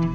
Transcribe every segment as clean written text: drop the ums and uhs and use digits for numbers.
Hey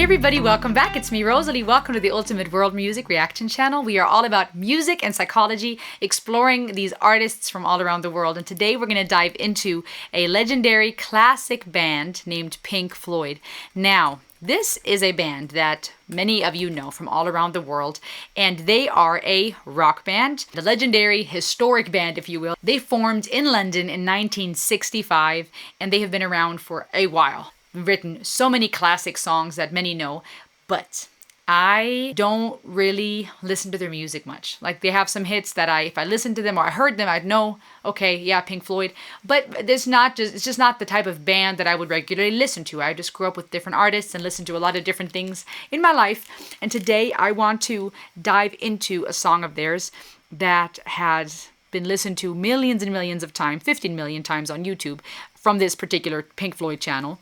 everybody, welcome back. It's me, Rosalie. Welcome to the Ultimate World Music Reaction Channel. We are all about music and psychology, exploring these artists from all around the world. And today we're going to dive into a legendary classic band named Pink Floyd. Now, this is a band that many of you know from all around the world, and they are a rock band, the legendary historic band, if you will. They formed in London in 1965, and they have been around for a while. Written so many classic songs that many know, but I don't really listen to their music much. Like, they have some hits that if I listened to them or I heard them, I'd know, okay, yeah, Pink Floyd. But it's just not the type of band that I would regularly listen to. I just grew up with different artists and listened to a lot of different things in my life. And today I want to dive into a song of theirs that has been listened to millions and millions of times, 15 million times on YouTube from this particular Pink Floyd channel.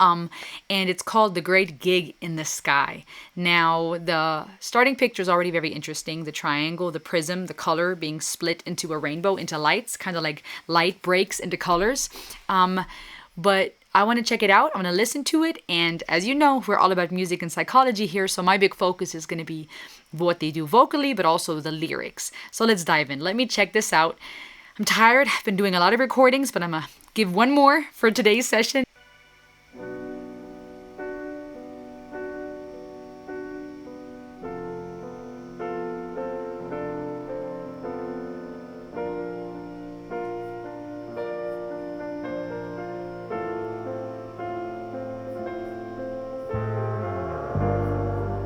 And it's called The Great Gig in the Sky. Now, the starting picture is already very interesting. The triangle, the prism, the color being split into a rainbow, into lights, kind of like light breaks into colors. But I want to check it out. I want to listen to it. And as you know, we're all about music and psychology here. So my big focus is going to be what they do vocally, but also the lyrics. So let's dive in. Let me check this out. I'm tired. I've been doing a lot of recordings, but I'm going to give one more for today's session.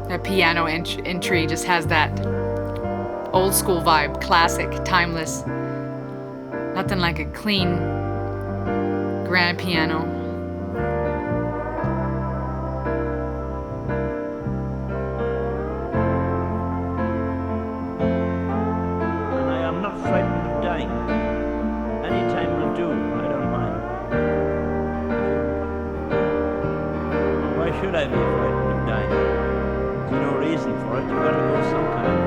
That piano entry just has that old school vibe, classic, timeless. Nothing like a clean, grand piano. And I am not frightened of dying. Any time will do, I don't mind. Why should I be frightened of dying? There's no reason for it. You've got to go sometime.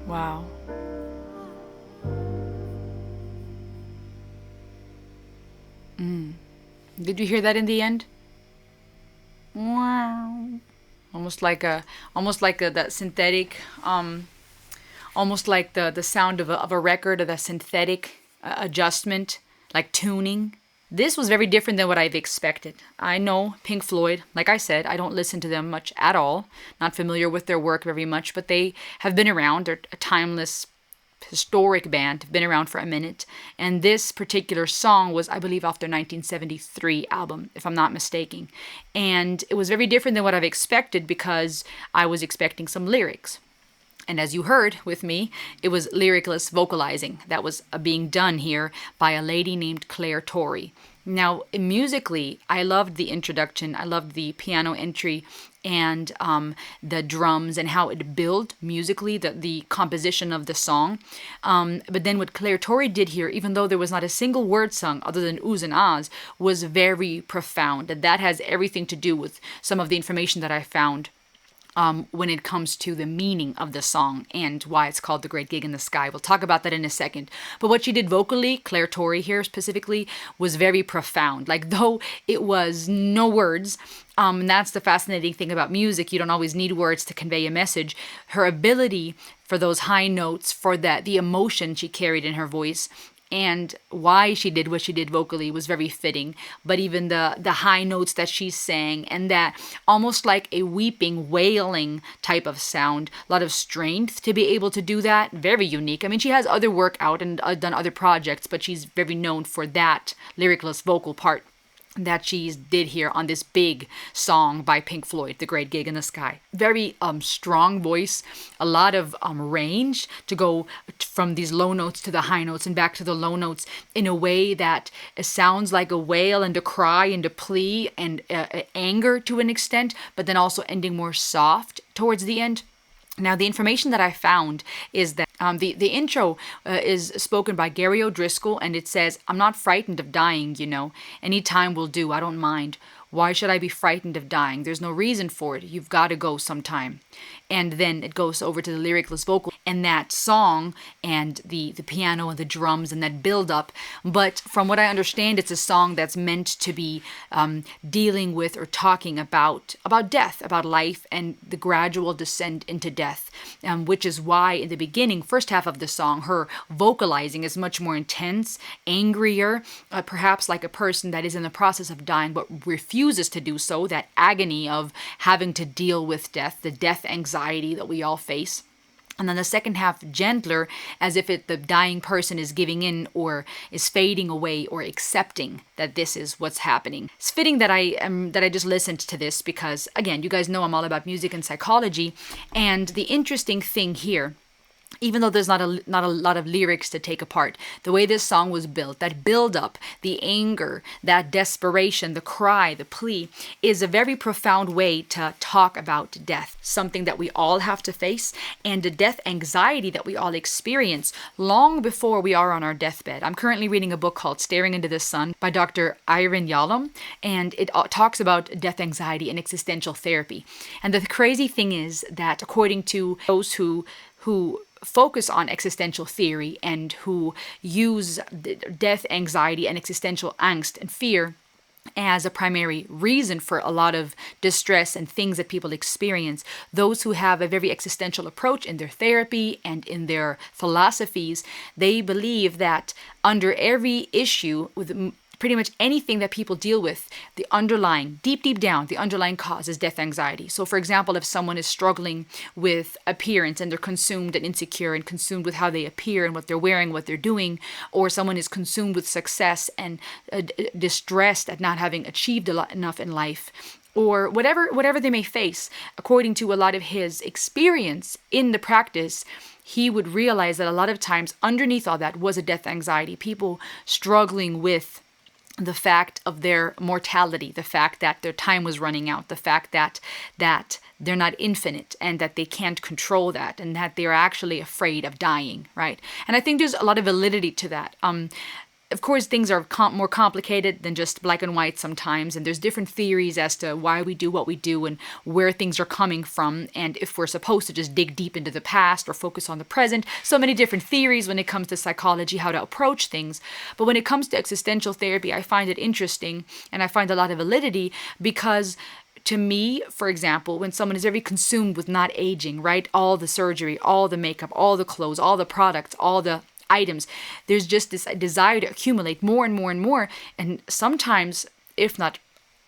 Wow. Did you hear that in the end? Wow. Almost like that synthetic, almost like the sound of a record, of the synthetic adjustment, like tuning. This was very different than what I've expected. I know Pink Floyd, like I said, I don't listen to them much at all. Not familiar with their work very much, but they have been around. They're a timeless, historic band, have been around for a minute. And this particular song was, I believe, off their 1973 album, if I'm not mistaken. And it was very different than what I've expected because I was expecting some lyrics. And as you heard with me, it was lyricless vocalizing that was being done here by a lady named Claire Torrey. Now, musically, I loved the introduction. I loved the piano entry and the drums and how it built musically, the composition of the song. But then what Claire Torrey did here, even though there was not a single word sung other than oohs and ahs, was very profound. And that has everything to do with some of the information that I found when it comes to the meaning of the song and why it's called The Great Gig in the Sky. We'll talk about that in a second. But what she did vocally, Claire Torrey here specifically, was very profound. Like, though it was no words, and that's the fascinating thing about music. You don't always need words to convey a message. Her ability for those high notes, for that, the emotion she carried in her voice, and why she did what she did vocally was very fitting. But even the high notes that she sang, and that almost like a weeping, wailing type of sound, a lot of strength to be able to do that, very unique. I mean, she has other work out and done other projects, but she's very known for that lyricless vocal part that she did here on this big song by Pink Floyd, The Great Gig in the Sky. Very strong voice, a lot of range to go from these low notes to the high notes and back to the low notes in a way that sounds like a wail and a cry and a plea and anger to an extent, but then also ending more soft towards the end. Now, the information that I found is that the intro is spoken by Gary O'Driscoll, and it says, "I'm not frightened of dying, you know. Any time will do. I don't mind. Why should I be frightened of dying? There's no reason for it. You've got to go sometime." And then it goes over to the lyricless vocal and that song and the piano and the drums and that build up. But from what I understand, it's a song that's meant to be dealing with or talking about death, about life and the gradual descent into death, which is why in the beginning, first half of the song, her vocalizing is much more intense, angrier, perhaps like a person that is in the process of dying but refuses to do so, that agony of having to deal with death, the death anxiety that we all face. And then the second half, gentler, as if the dying person is giving in or is fading away or accepting that this is what's happening. It's fitting that I just listened to this because, again, you guys know I'm all about music and psychology. And the interesting thing here, even though there's not a lot of lyrics to take apart, the way this song was built, that build up, the anger, that desperation, the cry, the plea, is a very profound way to talk about death, something that we all have to face, and the death anxiety that we all experience long before we are on our deathbed. I'm currently reading a book called Staring into the Sun by Dr. Iron Yalom, and it talks about death anxiety and existential therapy. And the crazy thing is that according to those who focus on existential theory and who use death anxiety and existential angst and fear as a primary reason for a lot of distress and things that people experience, those who have a very existential approach in their therapy and in their philosophies, they believe that under every issue with pretty much anything that people deal with, the underlying, deep down, the underlying cause is death anxiety. So for example, if someone is struggling with appearance and they're consumed and insecure and consumed with how they appear and what they're wearing, what they're doing, or someone is consumed with success and distressed at not having achieved enough in life, or whatever they may face, according to a lot of his experience in the practice, he would realize that a lot of times underneath all that was a death anxiety. People struggling with the fact of their mortality, the fact that their time was running out, the fact that they're not infinite and that they can't control that and that they're actually afraid of dying, right? And I think there's a lot of validity to that. of course, things are more complicated than just black and white sometimes, and there's different theories as to why we do what we do and where things are coming from, and if we're supposed to just dig deep into the past or focus on the present. So many different theories when it comes to psychology, how to approach things. But when it comes to existential therapy, I find it interesting, and I find a lot of validity because to me, for example, when someone is very consumed with not aging, right? All the surgery, all the makeup, all the clothes, all the products, all the items, there's just this desire to accumulate more and more and more. And sometimes, if not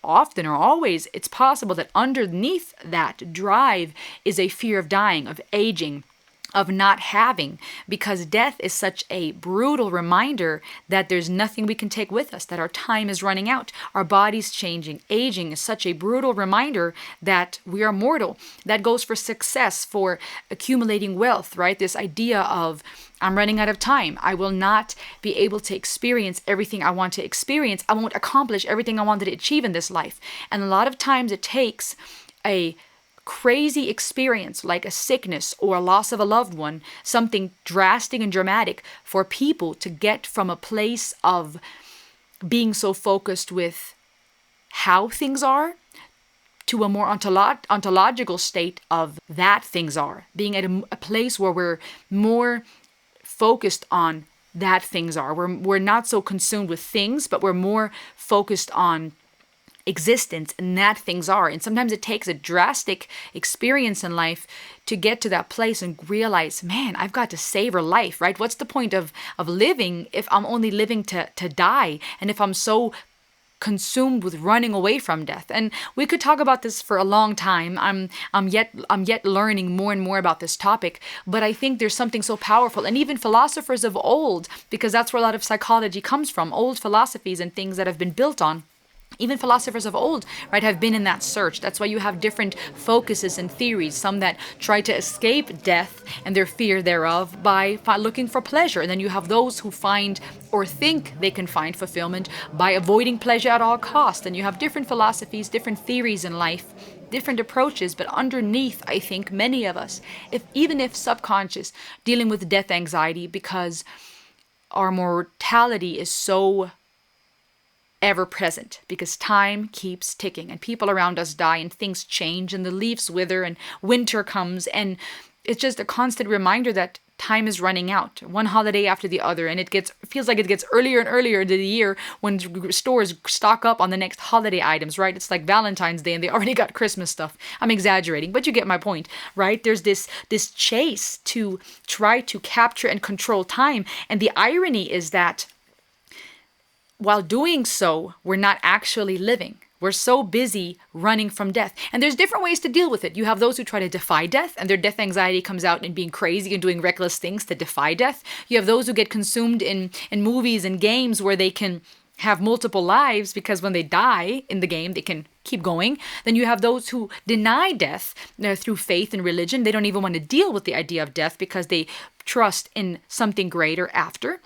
often or always, it's possible that underneath that drive is a fear of dying, of aging, of not having, because death is such a brutal reminder that there's nothing we can take with us, that our time is running out, our body's changing. Aging is such a brutal reminder that we are mortal. That goes for success, for accumulating wealth, right? This idea of I'm running out of time. I will not be able to experience everything I want to experience. I won't accomplish everything I wanted to achieve in this life. And a lot of times it takes a crazy experience like a sickness or a loss of a loved one, something drastic and dramatic, for people to get from a place of being so focused with how things are to a more ontological state of that things are, being at a place where we're more focused on that things are. We're not so consumed with things, but we're more focused on existence and that things are. And sometimes it takes a drastic experience in life to get to that place and realize, man, I've got to savor life, right? What's the point of living if I'm only living to die, and if I'm so consumed with running away from death? And we could talk about this for a long time. I'm yet learning more and more about this topic, but I think there's something so powerful. And even philosophers of old, because that's where a lot of psychology comes from, old philosophies and things that have been built on. Even philosophers of old, right, have been in that search. That's why you have different focuses and theories, some that try to escape death and their fear thereof by looking for pleasure. And then you have those who find or think they can find fulfillment by avoiding pleasure at all costs. And you have different philosophies, different theories in life, different approaches, but underneath, I think many of us, even if subconscious, dealing with death anxiety because our mortality is so ever present, because time keeps ticking and people around us die and things change and the leaves wither and winter comes, and it's just a constant reminder that time is running out, one holiday after the other, and feels like it gets earlier and earlier into the year when stores stock up on the next holiday items, right? It's like Valentine's Day and they already got Christmas stuff. I'm exaggerating, but you get my point, right? There's this chase to try to capture and control time, and the irony is that while doing so, we're not actually living. We're so busy running from death. And there's different ways to deal with it. You have those who try to defy death, and their death anxiety comes out in being crazy and doing reckless things to defy death. You have those who get consumed in movies and games where they can have multiple lives because when they die in the game, they can keep going. Then you have those who deny death through faith and religion. They don't even want to deal with the idea of death because they trust in something greater after.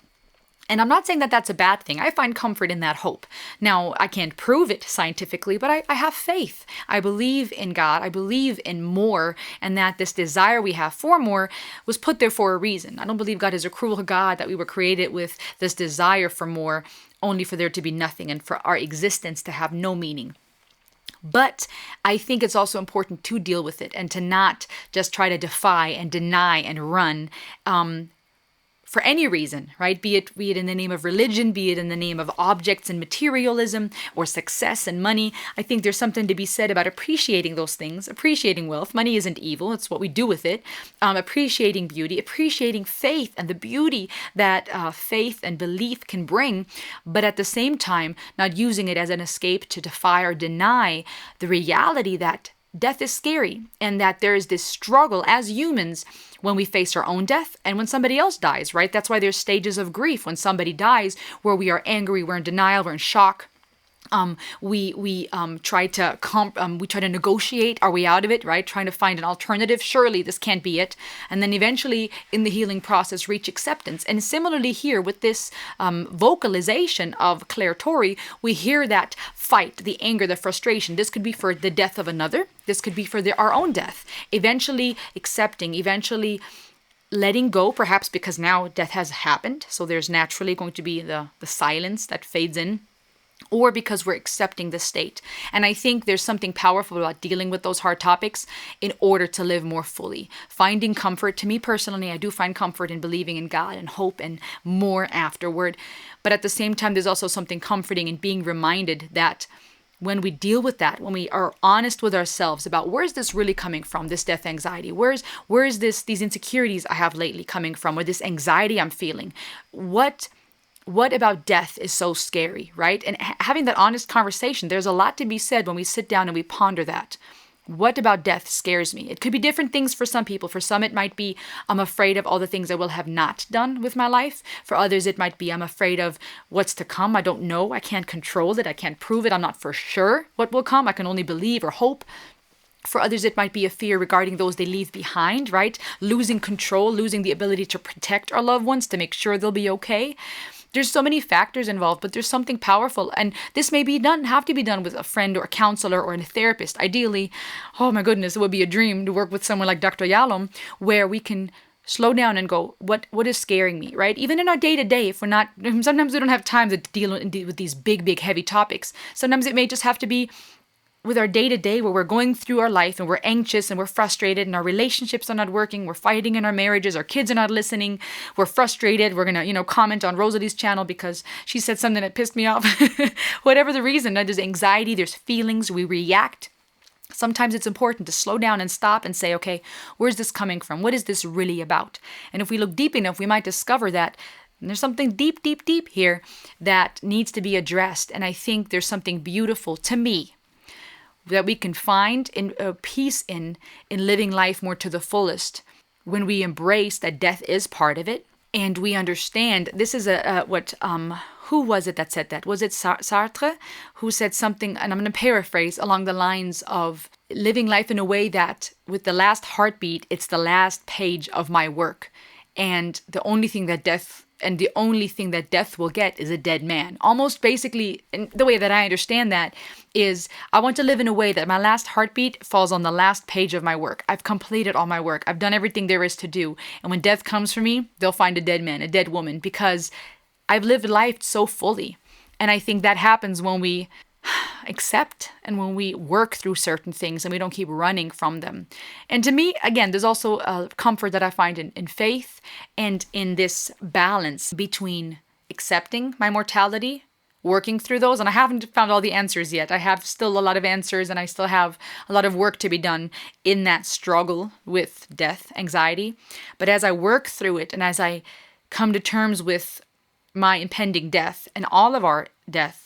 And I'm not saying that that's a bad thing. I find comfort in that hope. Now, I can't prove it scientifically, but I have faith. I believe in God. I believe in more, and that this desire we have for more was put there for a reason. I don't believe God is a cruel God, that we were created with this desire for more only for there to be nothing and for our existence to have no meaning. But I think it's also important to deal with it and to not just try to defy and deny and run for any reason, right? Be it in the name of religion, be it in the name of objects and materialism or success and money. I think there's something to be said about appreciating those things, appreciating wealth. Money isn't evil. It's what we do with it. Appreciating beauty, appreciating faith and the beauty that faith and belief can bring, but at the same time, not using it as an escape to defy or deny the reality that death is scary and that there is this struggle as humans when we face our own death and when somebody else dies, right? That's why there's stages of grief when somebody dies where we are angry, we're in denial, we're in shock. We try to negotiate our way out of it, right? Trying to find an alternative. Surely this can't be it. And then eventually in the healing process, reach acceptance. And similarly here with this vocalization of Claire Torrey, we hear that fight, the anger, the frustration. This could be for the death of another. This could be for our own death. Eventually accepting, eventually letting go, perhaps because now death has happened. So there's naturally going to be the silence that fades in, or because we're accepting the state. And I think there's something powerful about dealing with those hard topics in order to live more fully. Finding comfort, to me personally, I do find comfort in believing in God and hope and more afterward. But at the same time, there's also something comforting in being reminded that when we deal with that, when we are honest with ourselves about where is this really coming from, this death anxiety, where is these insecurities I have lately coming from, or this anxiety I'm feeling, what about death is so scary, right? And having that honest conversation, there's a lot to be said when we sit down and we ponder that. What about death scares me? It could be different things for some people. For some, it might be, I'm afraid of all the things I will have not done with my life. For others, it might be, I'm afraid of what's to come. I don't know. I can't control it. I can't prove it. I'm not for sure what will come. I can only believe or hope. For others, it might be a fear regarding those they leave behind, right? Losing control, losing the ability to protect our loved ones, to make sure they'll be okay. There's so many factors involved, but there's something powerful. And this may be done, have to be done with a friend or a counselor or a therapist. Ideally, oh my goodness, it would be a dream to work with someone like Dr. Yalom, where we can slow down and go, what is scaring me, right? Even in our day-to-day, if we're not, sometimes we don't have time to deal with these big, heavy topics. Sometimes it may just have to be with our day-to-day where we're going through our life and we're anxious and we're frustrated and our relationships are not working, we're fighting in our marriages, our kids are not listening, we're frustrated, we're going to, comment on Rosalie's channel because she said something that pissed me off. Whatever the reason, there's anxiety, there's feelings, we react. Sometimes it's important to slow down and stop and say, okay, where's this coming from? What is this really about? And if we look deep enough, we might discover that there's something deep here that needs to be addressed. And I think there's something beautiful to me that we can find in peace in living life more to the fullest when we embrace that death is part of it, and we understand this is who was it that said that? Was it Sartre who said something, and I'm going to paraphrase, along the lines of living life in a way that with the last heartbeat, it's the last page of my work, and the only thing that death will get is a dead man. Almost basically, in the way that I understand that is, I want to live in a way that my last heartbeat falls on the last page of my work. I've completed all my work. I've done everything there is to do. And when death comes for me, they'll find a dead man, a dead woman, because I've lived life so fully. And I think that happens when we accept and when we work through certain things and we don't keep running from them. And to me, again, there's also a comfort that I find in faith and in this balance between accepting my mortality, working through those. And I haven't found all the answers yet. I have still a lot of answers and I still have a lot of work to be done in that struggle with death anxiety. But as I work through it and as I come to terms with my impending death and all of our death,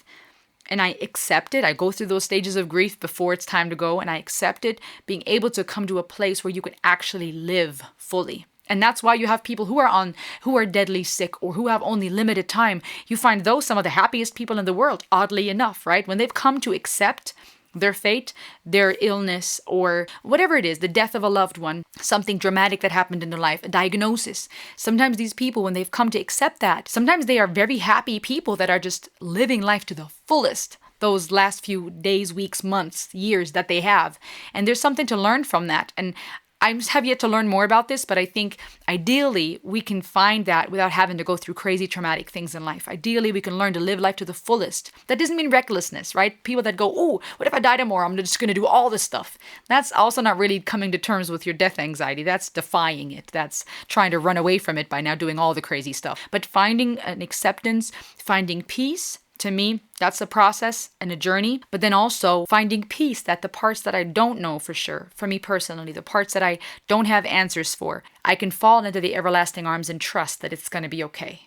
and I accept it, I go through those stages of grief before it's time to go, and I accept it, being able to come to a place where you can actually live fully. And that's why you have people who are deadly sick or who have only limited time. You find those some of the happiest people in the world, oddly enough, right? When they've come to accept their fate, their illness, or whatever it is, the death of a loved one, something dramatic that happened in their life, a diagnosis. Sometimes these people, when they've come to accept that, sometimes they are very happy people that are just living life to the fullest those last few days, weeks, months, years that they have. And there's something to learn from that. And I have yet to learn more about this, but I think ideally we can find that without having to go through crazy traumatic things in life. Ideally, we can learn to live life to the fullest. That doesn't mean recklessness, right? People that go, oh, what if I die tomorrow? I'm just going to do all this stuff. That's also not really coming to terms with your death anxiety. That's defying it. That's trying to run away from it by now doing all the crazy stuff. But finding an acceptance, finding peace, to me, that's a process and a journey, but then also finding peace that the parts that I don't know for sure, for me personally, the parts that I don't have answers for, I can fall into the everlasting arms and trust that it's going to be okay.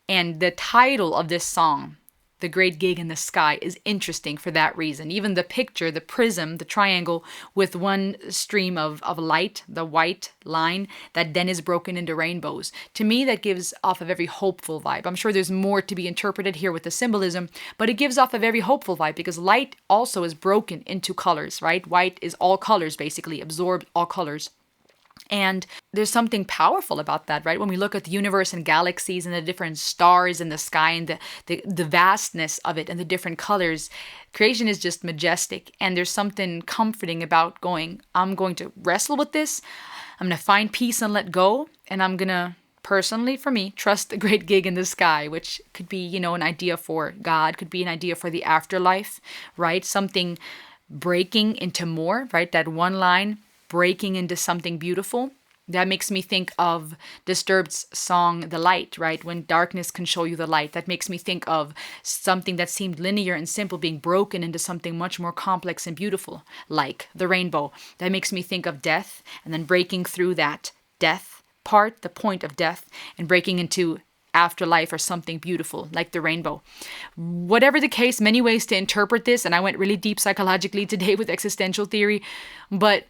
And the title of this song, The Great Gig in the Sky, is interesting for that reason. Even the picture, the prism, the triangle with one stream of light, the white line that then is broken into rainbows. To me, that gives off a very hopeful vibe. I'm sure there's more to be interpreted here with the symbolism, but it gives off a very hopeful vibe because light also is broken into colors, right? White is all colors, basically, absorbed all colors. And there's something powerful about that, right? When we look at the universe and galaxies and the different stars in the sky and the vastness of it and the different colors, creation is just majestic. And there's something comforting about going, I'm going to wrestle with this. I'm going to find peace and let go. And I'm going to, personally, for me, trust the great gig in the sky, which could be, an idea for God, could be an idea for the afterlife, right? Something breaking into more, right? That one line breaking into something beautiful. That makes me think of Disturbed's song, The Light, right? When darkness can show you the light. That makes me think of something that seemed linear and simple being broken into something much more complex and beautiful, like the rainbow. That makes me think of death and then breaking through that death part, the point of death, and breaking into afterlife or something beautiful like the rainbow. Whatever the case, many ways to interpret this, and I went really deep psychologically today with existential theory, but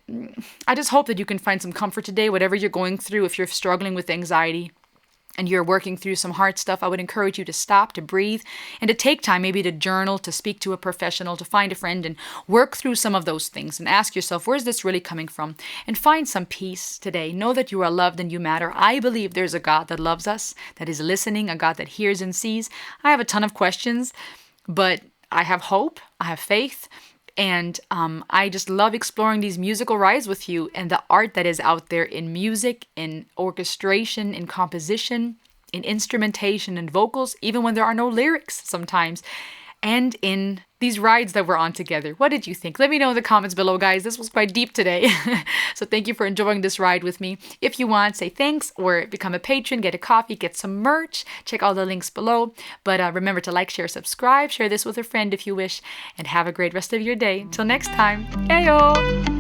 I just hope that you can find some comfort today, whatever you're going through. If you're struggling with anxiety and you're working through some hard stuff, I would encourage you to stop, to breathe, and to take time maybe to journal, to speak to a professional, to find a friend and work through some of those things and ask yourself, where's this really coming from? And find some peace today. Know that you are loved and you matter. I believe there's a God that loves us, that is listening, a God that hears and sees. I have a ton of questions, but I have hope, I have faith, and I just love exploring these musical rides with you and the art that is out there in music, in orchestration, in composition, in instrumentation and vocals, even when there are no lyrics sometimes, and in these rides that we're on together. What did you think? Let me know in the comments below, guys. This was quite deep today. So thank you for enjoying this ride with me. If you want, say thanks or become a patron, get a coffee, get some merch. Check all the links below. But remember to like, share, subscribe. Share this with a friend if you wish. And have a great rest of your day. Until next time. Heyo!